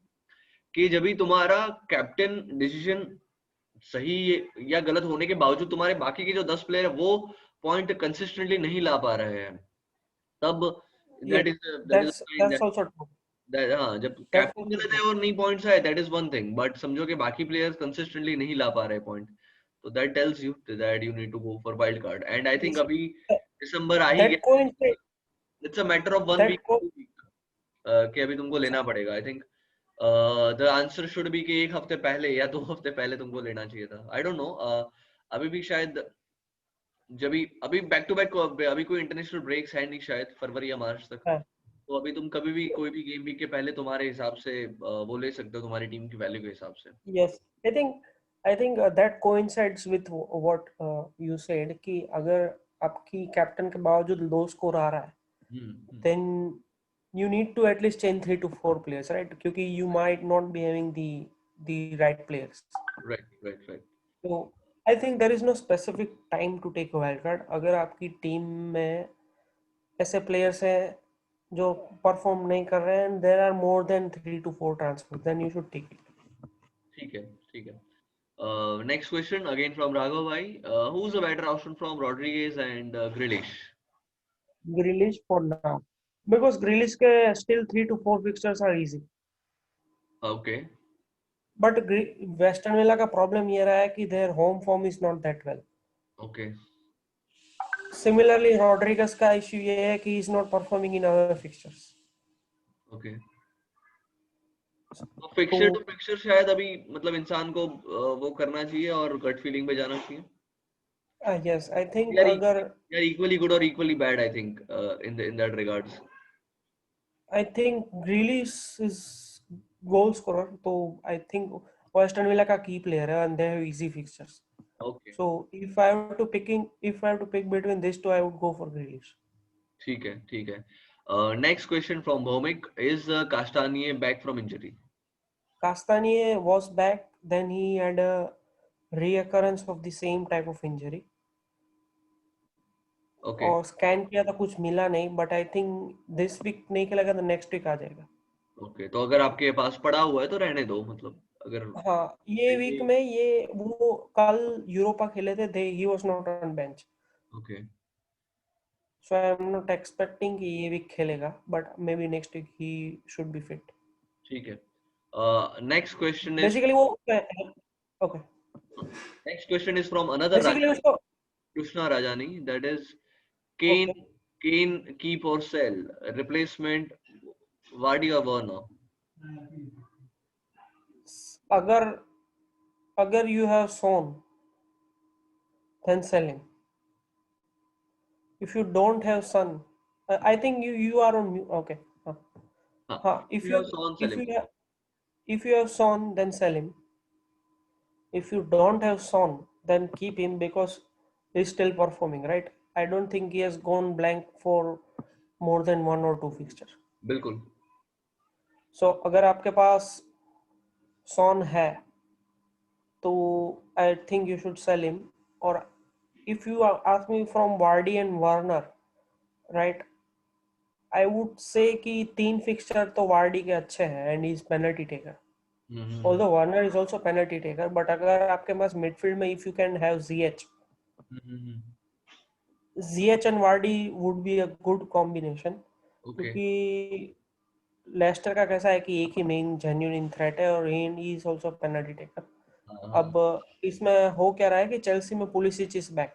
कि जब भी तुम्हारा कैप्टन डिसीजन सही या गलत होने के बावजूद तुम्हारे बाकी के जो 10 प्लेयर है वो पॉइंट कंसिस्टेंटली नहीं ला पा रहे हैं, तब ये that is sine that's also true, that हाँ, जब दैट्स कैप्टन आल्सो गलत है ट्रू। और नहीं पॉइंट्स आए that is one thing, but समझो कि बाकी प्लेयर्स कंसिस्टेंटली नहीं ला पा रहे पॉइंट, तो that tells you that you need to go for wild card. And I think अभी दिसंबर आ ही दैट गया, coincide it's a matter of one that week 2 week कि अभी तुमको लेना पड़ेगा। I think the answer should be कि एक हफ्ते पहले या 2 हफ्ते पहले तुमको लेना चाहिए था। आई डोंट नो, अभी भी शायद जब भी अभी बैक टू बैक अभी कोई इंटरनेशनल ब्रेक्स है नहीं शायद फरवरी या मार्च तक, तो अभी तुम कभी भी कोई भी गेम वीक के पहले तुम्हारे हिसाब से वो ले सकते हो तुम्हारी टीम की वैल्यू के हिसाब से। yes, I think that coincides with what you said कि अगर आपकी कैप्टन के बावजूद लो स्कोर आ रहा है, then you need to at least change 3 to 4 players, right? क्योंकि you might not be having the right players. Right right right. So I think there is no specific time to take a wild card. अगर आपकी team में ऐसे players हैं जो perform नहीं कर रहे हैं, there are more than 3 to 4 transfers, then you should take it. ठीक है ठीक है। Next question again from Raghav भाई, who is a better option from Rodriguez and Grealish? Grealish for now, because Grealish के still 3 to 4 fixtures are easy. Okay, but western villa का problem ये रहा है कि their home form is not that well. Okay similarly Rodrigues का issue ये है कि is not performing in other fixtures. Okay. तो तो फिक्सर टू फिक्सर शायद अभी मतलब इंसान को वो करना चाहिए और गट फीलिंग पे जाना चाहिए। यस आई थिंक यार अगर यार इक्वली गुड और equally bad I think in that regards. I think Grealish is goal scorer. So I think Western Villa का key player है and they have easy fixtures. Okay So if I have to pick between these two, I would go for Grealish. ठीक है ठीक है। Next question from Bhaumik, is Castagne back from injury? Castagna was back, then he had a reoccurrence of the same type of injury. Okay और scan किया था कुछ मिला नहीं, but I think this week नहीं खेलेगा तो नेक्स्ट वीक आ जाएगा. ओके, तो अगर आपके पास पड़ा हुआ है तो रहने दो, मतलब अगर हाँ, ये वीक में ये वो कल यूरोपा खेले थे, they he was not on bench. Okay So I am not expecting कि ये वीक खेलेगा, but maybe next week he should be fit. ठीक है। नेक्स्ट क्वेश्चन इज Basically वो okay. Next question is from another Basically Raja, उसको Krishna Rajani, that is Kane, okay. Kane keep और sell, replacement Vardy और Werner? अगर अगर you have Son, then sell him. If you don't have Son, I think you are on okay. हाँ हाँ, हाँ. If you you have Son, sell if him. you have if you have Son, then sell him. If you don't have Son, then keep him because he's still performing, right? I don't think he has gone blank for more than one or two fixtures. बिल्कुल। So अगर आपके पास Son है तो I think you should sell him. Or if you ask me from Vardy and Warner, right? I would say कि 3 fixture तो Vardy के अच्छे हैं and he's penalty taker. Hmm Although Warner is also penalty taker, but अगर आपके पास midfield में if you can have hmm ZH and Vardy would be a good combination. Okay क्योंकि Lester का कैसा है कि एक ही मेन जेन्युइन थ्रेट है और he is also penalty taker. हाँ अब इसमें हो क्या रहा है कि चेल्सी में Pulisic is back,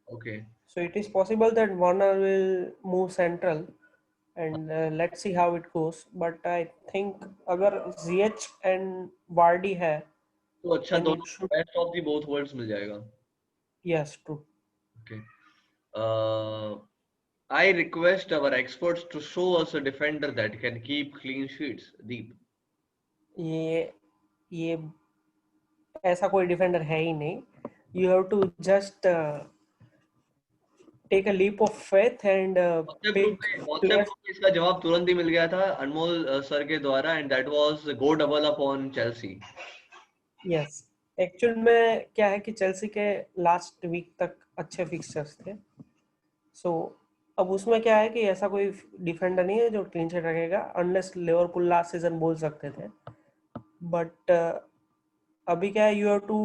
okay so it is possible that Warner will move central and let's see how it goes, but I think अगर ZH and Vardy है तो अच्छा, then it दोनों should. Best of the both worlds मिल जाएगा। Yes, true. Okay. I request our experts to show us a defender that can keep clean sheets. Deep. ये ऐसा कोई डिफेंडर है ही नहीं. You have to just take a leap of faith and pick WhatsApp players. Group में इसका जवाब तुरंत ही मिल गया था अनमोल सर के द्वारा, and that was go double upon Chelsea. Yes, actual में क्या है कि चेल्सी के लास्ट वीक तक अच्छे फिक्सचर्स थे. सो अब उसमें क्या है कि ऐसा कोई डिफेंडर नहीं है जो क्लीन शीट रखेगा, अनलेस लिवरपूल लास्ट सीजन बोल सकते थे. बट अभी क्या है, you have to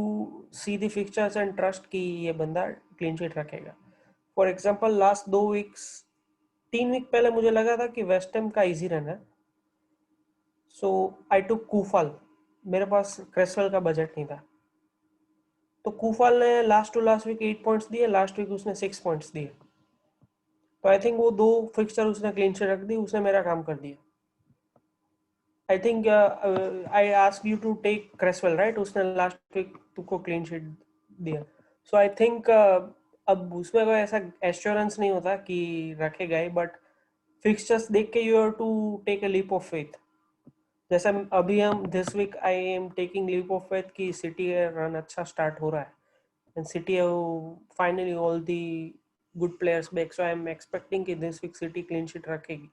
see the fixtures and trust कि ये बंदा क्लीन शीट रखेगा. For example last 2 weeks 3 week पहले मुझे लगा था कि वेस्ट हैम का इजी रन है, सो आई टुक कूफल. मेरे पास क्रेसवेल का बजट नहीं था, तो कूफल ने last two last week 8 points दिए, लास्ट वीक उसने 6 पॉइंट्स दिए. तो आई थिंक वो 2 फिक्सचर उसने क्लीन शीट रख दी, उसने मेरा काम कर दिया. I think I ask you to take Cresswell, right? उसने लास्ट वीक तुमको क्लीन शीट दिया. सो आई थिंक अब उसमें कोई ऐसा एश्योरेंस नहीं होता कि रखेगा ही, बट फिक्सचर्स देख के you have to take a leap of faith. जैसे अभी हम this week I am taking leap of faith कि सिटी रन अच्छा स्टार्ट हो रहा है and City have finally all the good players back, so I am expecting कि this week City clean sheet रखेगी.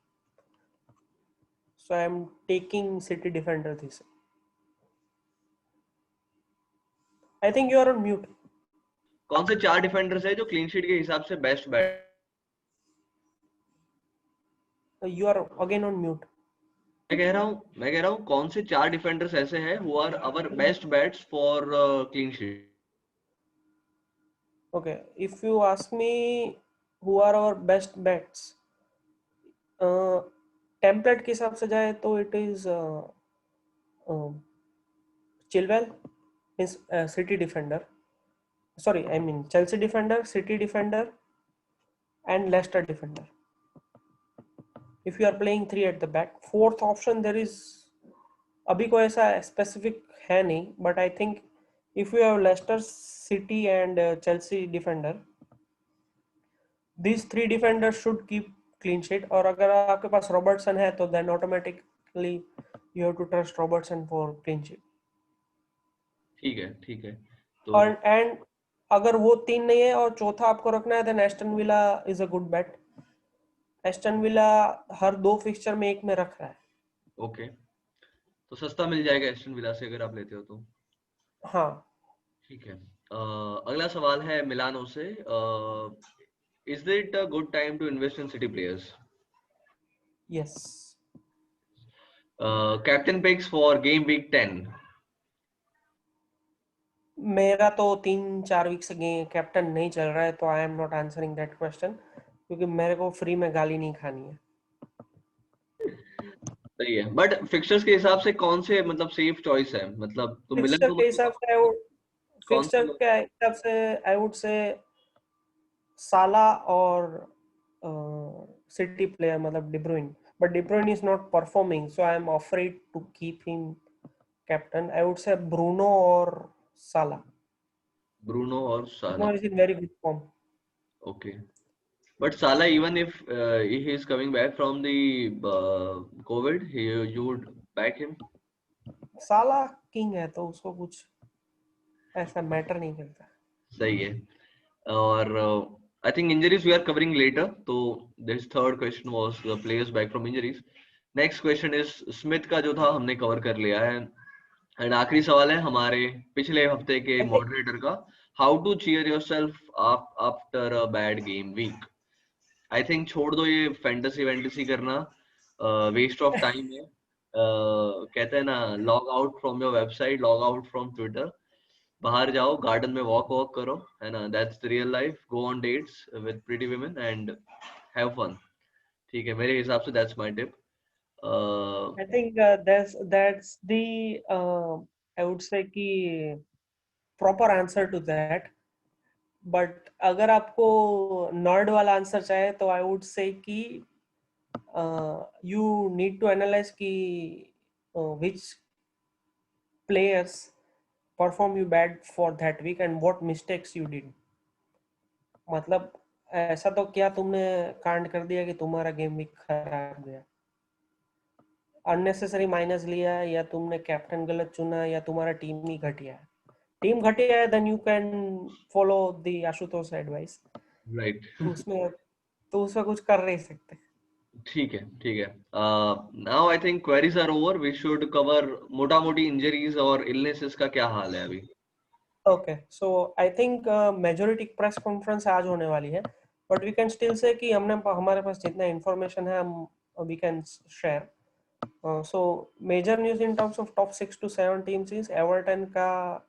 So I am taking City defender this. I think you are on mute. कौन से 4 defenders है जो clean sheet के हिसाब से best bat? You are again on mute. मैं कह रहा हूँ कौन से 4 डिफेंडर्स ऐसे हैं who are our best bets for clean sheet? Okay, if you ask me who are our best bets, template के हिसाब से जाए तो it is Chilwell is City defender. Sorry, I mean Chelsea defender, City defender, and Leicester defender. If you are playing three at the back, fourth option there is अभी कोई ऐसा specific है नहीं, but I think if you have Leicester, City and Chelsea defender, these three defenders should keep clean sheet. और अगर आपके पास Robertson है तो then automatically you have to trust Robertson for clean sheet. ठीक है तो और एंड अगर वो तीन नहीं है और चौथा आपको रखना है then Aston Villa is a good bet. Aston Villa हर 2 फिक्सचर में एक में रख रहा है. ओके, तो सस्ता मिल जाएगा एस्टन विला से अगर आप लेते हो तो. हाँ. ठीक है. अगला सवाल है मिलानो से. Is it a good time to invest in city players? Yes. Captain picks for game week 10. मेरा तो 3-4 वीक से कैप्टन नहीं चल रहा है तो आई am not answering that question क्योंकि मेरे को फ्री में गाली नहीं खानी है. सही है, बट फिक्सचर्स के हिसाब से कौन से मतलब सेफ चॉइस है? मतलब तो मिलन फिक्सचर को के हिसाब से कौन से आई वुड से साला और सिटी प्लेयर मतलब De Bruyne, but De Bruyne is not performing so I am afraid to keep him captain. I would say Bruno or Salah. Bruno और साला. Bruno is in very good form. Okay, but Salah, even if he is coming back from the COVID, you would back him? Salah king है तो उसको कुछ ऐसा matter नहीं करता. सही है. और I think injuries we are covering later. So this third question was the players back from injuries. Next question is Smith का जो था हमने कवर कर लिया है. एंड आखिरी सवाल है हमारे पिछले हफ्ते के मॉडरेटर का. How to cheer yourself after a bad game week? I think छोड़ दो ये फैंटेसी वैंटेसी करना, वेस्ट ऑफ टाइम है. कहते हैं ना, log out from your website, log out from Twitter. बाहर जाओ, गार्डन में वॉक करो, है ना. That's the real life. Go on dates with pretty women and have fun. ठीक है, मेरे हिसाब से that's my tip. I think that's the I would say कि proper answer to that. But अगर आपको nerd वाला आंसर चाहिए तो I would say कि you need to analyze कि which players perform you bad for that week and what mistakes you did. मतलब ऐसा तो क्या तुमने कांड कर दिया कि तुम्हारा गेम वीक खराब गया, अननेसेसरी माइनस लिया, या तुमने कैप्टन गलत चुना, या तुम्हारा टीम ही घटिया है. टीम घटिया है then you can follow the Ashutosh advice. Right. उसमें कुछ कर नहीं सकते. ठीक है. Now I think queries are over. We should cover मोटा मोटी इंजरीज और इलनेसेस का क्या हाल है अभी. Okay, so I think majority press conference आज होने वाली है, but we can still say कि हमारे पास जितना इंफॉर्मेशन है हम we can share. So major news in terms of top 6 to 7 teams is Everton का.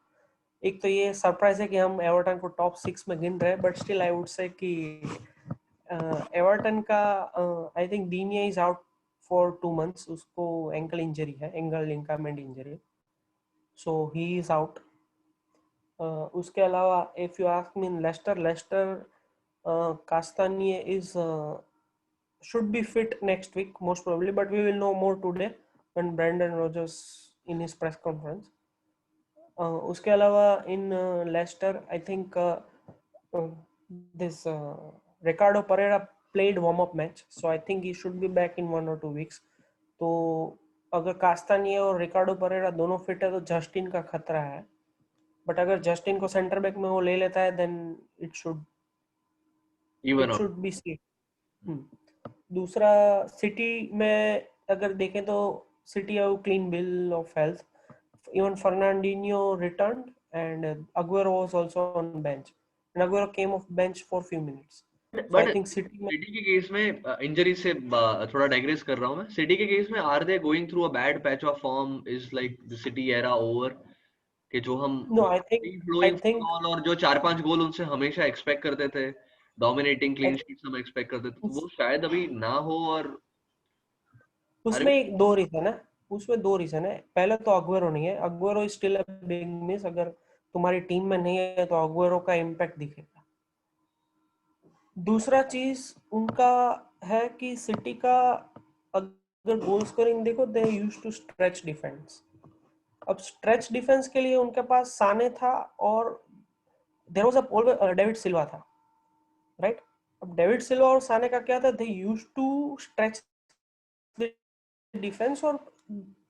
एक तो ये सरप्राइज है कि हम एवर्टन को टॉप 6 में गिन रहे हैं, बट स्टिल आई वुड से कि एवर्टन का I think Digne is out for 2 months. उसको एंकल इंजरी है, ankle ligament injury, so he is out. उसके अलावा if you ask me, Leicester Castagne is should be fit next week most probably, but we will know more today when Brendan Rodgers in his press conference. उसके अलावा in Leicester I think this Ricardo Pereira played warm up match, so I think he should be back in 1 or 2 weeks. तो अगर कास्तानिये और रिकार्डो परेरा दोनों fit है तो Justin का खतरा है, बट अगर जस्टिन को सेंटर बैक में वो ले लेता है then it should be safe. दूसरा सिटी में अगर देखें तो City have clean bill of health. Even Fernandinho returned and Aguero was also on bench and Aguero came off bench for few minutes. But I think City के case में injury से थोड़ा digress कर रहा हूं मैं. सिटी के case में are they going through a bad patch of form? Is like the city era over कि जो हम और जो 4-5 गोल उनसे हमेशा एक्सपेक्ट करते थे, डोमिनेटिंग क्लीन शीट्स हम एक्सपेक्ट करते थे, वो शायद अभी ना हो. और उसमें एक दो रीजन है. उसमें दो रीजन है. पहले तो अग्वेरो नहीं है. Aguero is still a big miss. अगर तुम्हारी टीम में नहीं है तो अग्वेरो का इम्पैक्ट दिखेगा. दूसरा चीज उनका है कि सिटी का अगर गोल स्कोरिंग देखो, they used to stretch defence. अब स्ट्रेच डिफेंस के लिए उनके पास साने था और there was a David Silva था, राइट. अब डेविड सिल्वा और साने का क्या था, they used to stretch defence और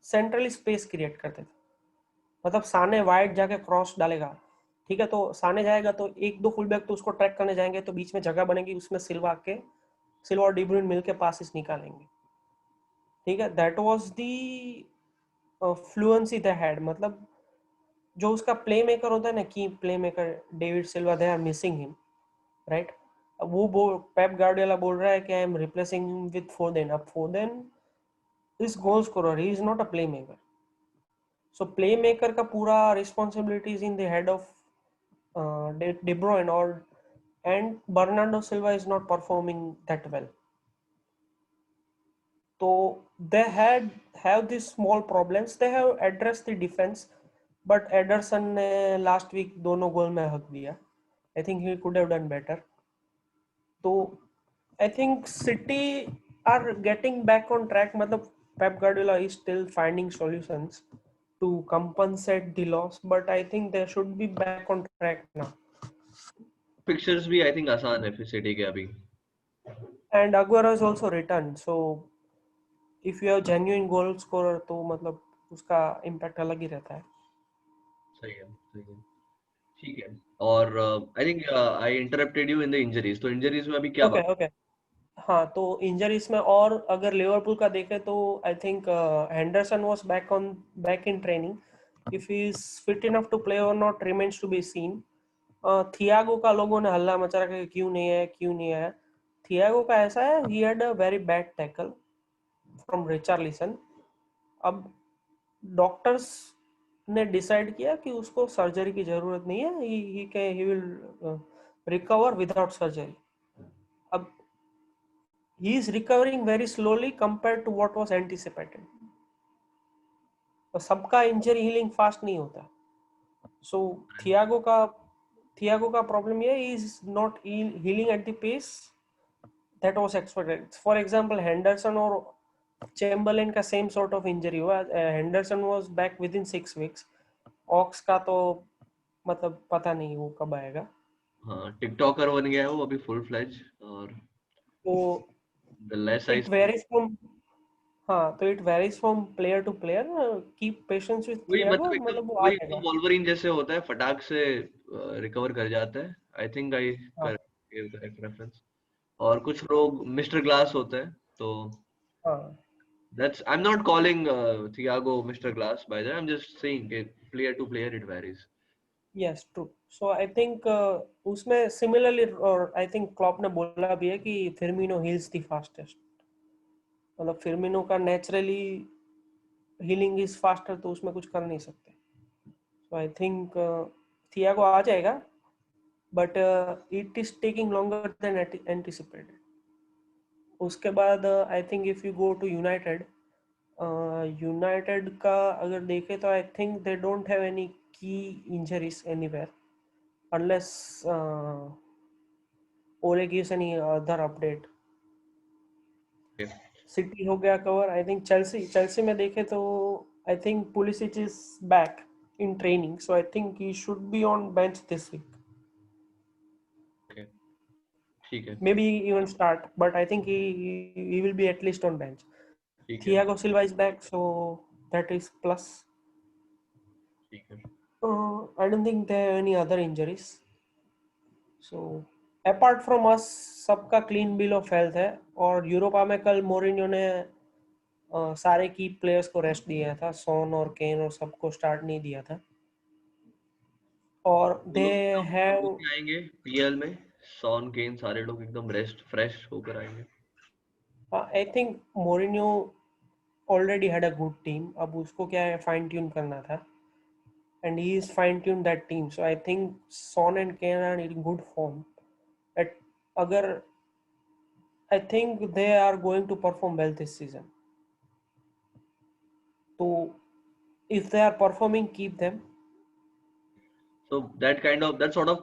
सेंट्रली स्पेस क्रिएट करते थे. मतलब साने वाइड जाके क्रॉस डालेगा, ठीक है, तो साने जाएगा तो एक दो फुल बैक तो उसको ट्रैक करने जाएंगे, तो बीच में जगह बनेगी, उसमें सिल्वा और डी ब्रूइन मिलके पासेस निकालेंगे. ठीक है, that was the fluency they had. मतलब जो उसका प्ले मेकर होता है ना, key playmaker David Silva, they are missing him, right. अब वो पेप गार्डियोला बोल रहा है कि I am replacing him with Foden. अब Foden is goal scorer, he is not a playmaker. So playmaker का पूरा responsibility is in the head of De Bruyne, or and Bernardo Silva is not performing that well. So they have these small problems. They have addressed the defense, but Ederson ने last week दोनों गोल में हक दिया. I think he could have done better. So I think City are getting back on track. मतलब Pep Guardiola is still finding solutions to compensate the loss, but I think they should be back on track now. Fixtures भी I think आसान है फिर city के अभी. And Aguero is also returned, so if you have genuine goal scorer तो मतलब उसका impact अलग ही रहता है. सही है, सही है. ठीक है. और आई think I interrupted you in the injuries. तो इंजरीज में अभी क्या Okay, बात? okay. हाँ, तो इंजरीज में और अगर लिवरपूल का देखें तो I think Henderson was back in training. If he is fit enough to play और not remains to be seen. Thiago का लोगों ने हल्ला मचा रखा है कि क्यों नहीं आया. थियागो का ऐसा है, ही had a very bad tackle from Richarlison. अब डॉक्टर्स ने डिसाइड किया कि उसको सर्जरी की जरूरत नहीं है, he will recover without surgery. अब he is recovering very slowly compared to what was anticipated. तो सबका इंजरी हीलिंग फास्ट नहीं होता. सो थियागो का प्रॉब्लम ये, is not healing at the pace that was expected. For example Henderson और Chamberlain का same sort of injury हुआ. Henderson was back within 6 weeks. Ox का तो मतलब पता नहीं वो कब आएगा. हाँ, टिकटॉकर बन गया है वो अभी फुल फ्लेज. और तो the less I it varies from हाँ, तो it varies from player to player. Keep patience with वही थियागो, मतलब एकदम मतलब वो आ वही एकदम जाएगा. वॉल्वरिन जैसे होता है, फटाक से रिकवर कर जाता है. आई थिंक आई हाँ, करेक्ट रेफरेंस. और कुछ लोग मिस्टर ग्लास होते हैं. तो हाँ. that's I'm not calling Thiago Mr. Glass by that. I'm just saying it, player to player it varies. Yes, true. So I think उसमें सिमिलरली, और आई थिंक क्लॉप ने बोला भी है कि फिर्मिनो हील्स द फास्टेस्ट. मतलब फिर्मिनो का नेचुरली हीलिंग इज फास्टर, तो उसमें कुछ कर नहीं सकते. सो आई थिंक थियागो आ जाएगा, but it is taking longer than anticipated. उसके बाद I think if you go to United का अगर देखें तो I think they don't have any key injuries anywhere, unless Ole gives any other update. Okay. City हो गया cover. I think Chelsea में देखे तो I think Pulisic is back in training, so I think he should be on bench this week. Okay. ठीक है. Maybe even start, but I think he will be at least on bench. ठीक है. Thiago Silva is back, so that is plus. ठीक है. I don't think there are any other injuries. So apart from us, सबका clean bill of health है. और Europa में कल मोरिन्यो ने सारे की प्लेयर्स को रेस्ट दिया था. सोन और केन और सबको स्टार्ट नहीं दिया था. और वो दे लोग एकदम हैव, वो से आएंगे पीएल में. सॉन केन सारे लोग एकदम रेस्ट फ्रेश होकर आएंगे. I think Mourinho already had a good team. अब उसको क्या है, फाइन ट्यून करना था, and he is fine tune that team. So I think Son and Kane are in good form. At अगर I think they are going to perform well this season. तो if they are performing, keep them. So that sort of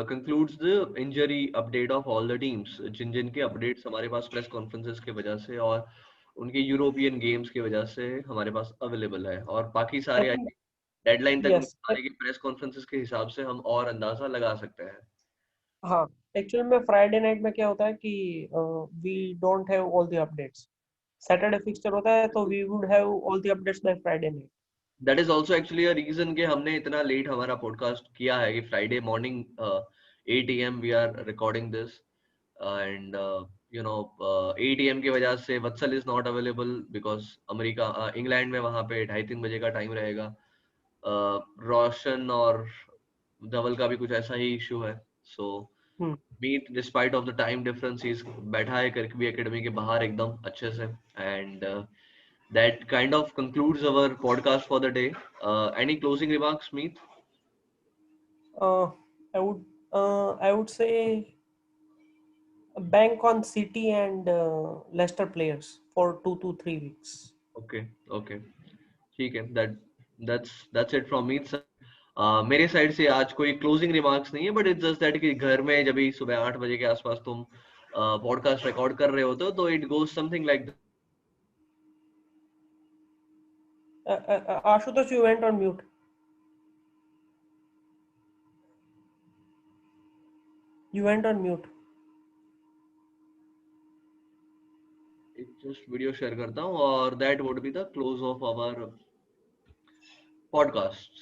concludes the injury update of all the teams. जिन के updates हमारे पास press conferences के वजह से और उनके European games की वजह से हमारे पास अवेलेबल है, और बाकी I सारे think डेडलाइन तक yes. आने की प्रेस कॉन्फ्रेंसेस के हिसाब से हम और अंदाजा लगा सकते हैं. हाँ, एक्चुअली में फ्राइडे नाइट में क्या होता है कि we don't have all the updates. Saturday fixture होता है तो we would have all the updates by Friday night. That is also actually a reason कि हमने इतना लेट हमारा पॉडकास्ट किया है कि Friday morning 8 AM we are recording this, and you know 8 AM की वजह से Vatsal is not available because America England में वहां पे 2:30-3 बजे का टाइम रहेगा. रोशन और धवल का भी कुछ ऐसा ही इशू है. So meet despite of the time difference is बैठा है करके भी एकेडमी के बाहर एकदम अच्छे से, and that kind of concludes our podcast for the day. Any closing remarks, Meet? I would say bank on City and Leicester players for 2 to 3 weeks. Okay, okay, ठीक है. That's it from Meet sir. मेरे side से आज कोई closing remarks नहीं है, but it's just that कि घर में जब भी सुबह 8 बजे के आसपास तुम पॉडकास्ट रिकॉर्ड कर रहे होते हो तो it goes something like. Ashutosh, you went on mute. You went on mute. Just video share करता हूँ और that would be the close of our podcast.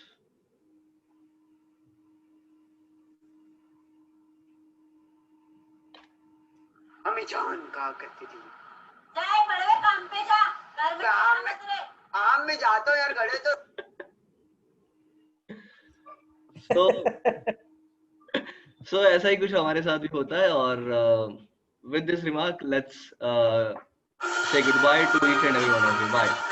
हमें जान कहा करती थी. जाए बड़े काम पे जा, घर में आम में जाता हूँ यार, घड़े तो. So ऐसा ही कुछ हमारे साथ भी होता है, और with this remark let's say goodbye to each and every one of you. Bye.